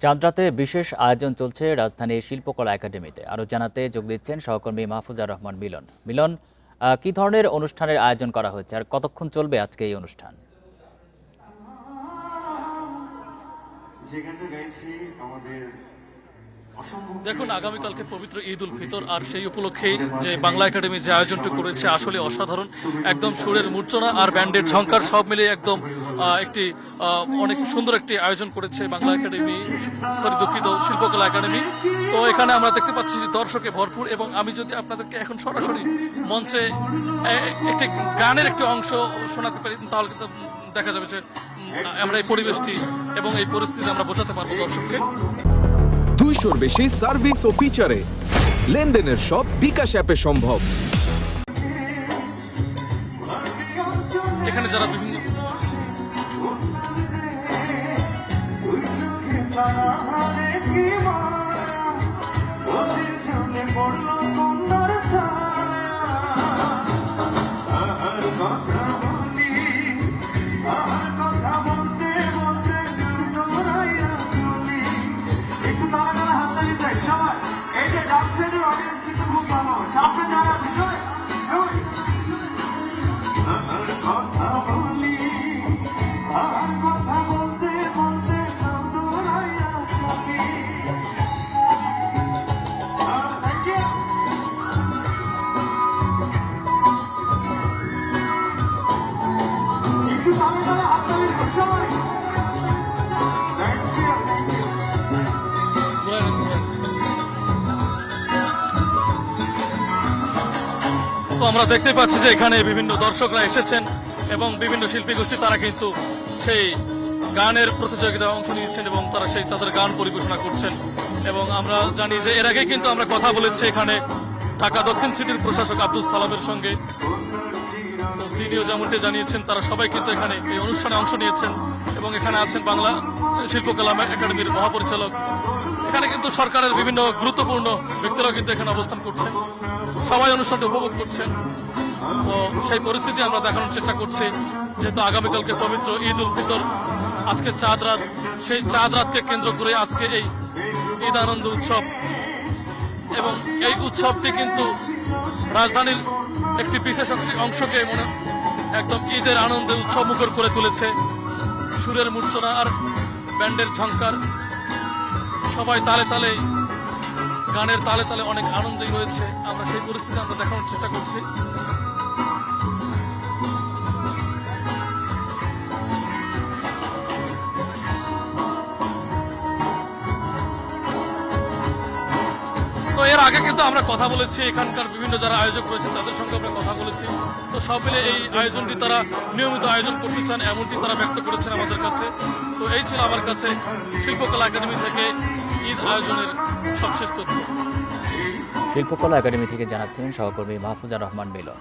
চাঁদরাতে বিশেষ আয়োজন চলছে রাজধানীর শিল্পকলা একাডেমিতে। আরও জানাতে যোগ দিচ্ছেন সহকর্মী মাহফুজার রহমান মিলন। মিলন, কি ধরনের অনুষ্ঠানের আয়োজন করা হয়েছে আর কতক্ষণ চলবে আজকে এই অনুষ্ঠান? দেখুন, আগামীকালকে পবিত্র ঈদ উল ফিতর, আর সেই উপলক্ষে যে বাংলা একাডেমি যে আয়োজনটি করেছে আসলে অসাধারণ। একদম সুরের মূর্ছনা আর ব্যান্ডের ঝংকার সব মিলিয়ে একদম একটি অনেক সুন্দর একটি আয়োজন করেছে বাংলা একাডেমি, দুঃখিত, শিল্পকলা একাডেমি। তো এখানে আমরা দেখতে পাচ্ছি যে দর্শকে ভরপুর, এবং আমি যদি আপনাদেরকে এখন সরাসরি মঞ্চে একটি গানের একটি অংশ শোনাতে পারি তাহলে কিন্তু দেখা যাবে যে আমরা এই পরিবেশটি এবং এই পরিস্থিতি আমরা বোঝাতে পারবো দর্শককে। 200-র বেশি সার্ভিস ও ফিচারে লেনদেনের সব বিকাশ অ্যাপে সম্ভব। এখানে যারা বিভিন্ন তো আমরা দেখতে পাচ্ছি যে এখানে বিভিন্ন দর্শকরা এসেছেন এবং বিভিন্ন শিল্পী গোষ্ঠী তারা কিন্তু সেই গানের প্রতিযোগিতায় অংশ নিয়েছেন এবং তারা সেই তাদের গান পরিবেশনা করছেন। এবং আমরা জানি যে এর আগে কিন্তু আমরা কথা বলেছি এখানে ঢাকা দক্ষিণ সিটির প্রশাসক আব্দুল সালামের সঙ্গে। তিনিও যেমনটি জানিয়েছেন তারা সবাই কিন্তু এখানে এই অনুষ্ঠানে অংশ নিয়েছেন এবং এখানে আছেন বাংলা শিল্পকলা একাডেমির মহাপরিচালক। এখানে কিন্তু সরকারের বিভিন্ন গুরুত্বপূর্ণ ব্যক্তিরাও কিন্তু এখানে অবস্থান করছেন, সবাই অনুষ্ঠানটি উপভোগ করছেন। তো সেই পরিস্থিতি আমরা দেখানোর চেষ্টা করছি, যেহেতু আগামীকালকে পবিত্র ঈদ উল ফিতর, আজকে চাঁদ রাত, সেই চাঁদ রাতকে কেন্দ্র করে আজকে এই ঈদ আনন্দ উৎসব। এবং এই উৎসবটি কিন্তু রাজধানীর একটি বিশেষ একটি অংশকে একদম ঈদের আনন্দে উৎসব মুখর করে তুলেছে। সুরের মূর্ছনা আর ব্যান্ডের ঝংকার, সবাই তালে তালে, গানের তালে তালে অনেক আনন্দই রয়েছে। আমরা সেই পরিস্থিতি আমরা দেখানোর চেষ্টা করছি। তো এর আগে কিন্তু আমরা কথা বলেছি, এখানকার বিভিন্ন যারা আয়োজক রয়েছে তাদের সঙ্গে আমরা কথা বলেছি। তো সব মিলে এই আয়োজনটি তারা নিয়মিত আয়োজন করতে চান এমনটি তারা ব্যক্ত করেছেন আমাদের কাছে। তো এই ছিল আমার কাছে শিল্পকলা একাডেমি থেকে ঈদ আয়োজনের সবশেষ তথ্য। শিল্পকলা একাডেমি থেকে জানাচ্ছেন সহকর্মী মাহফুজার রহমান মিলন।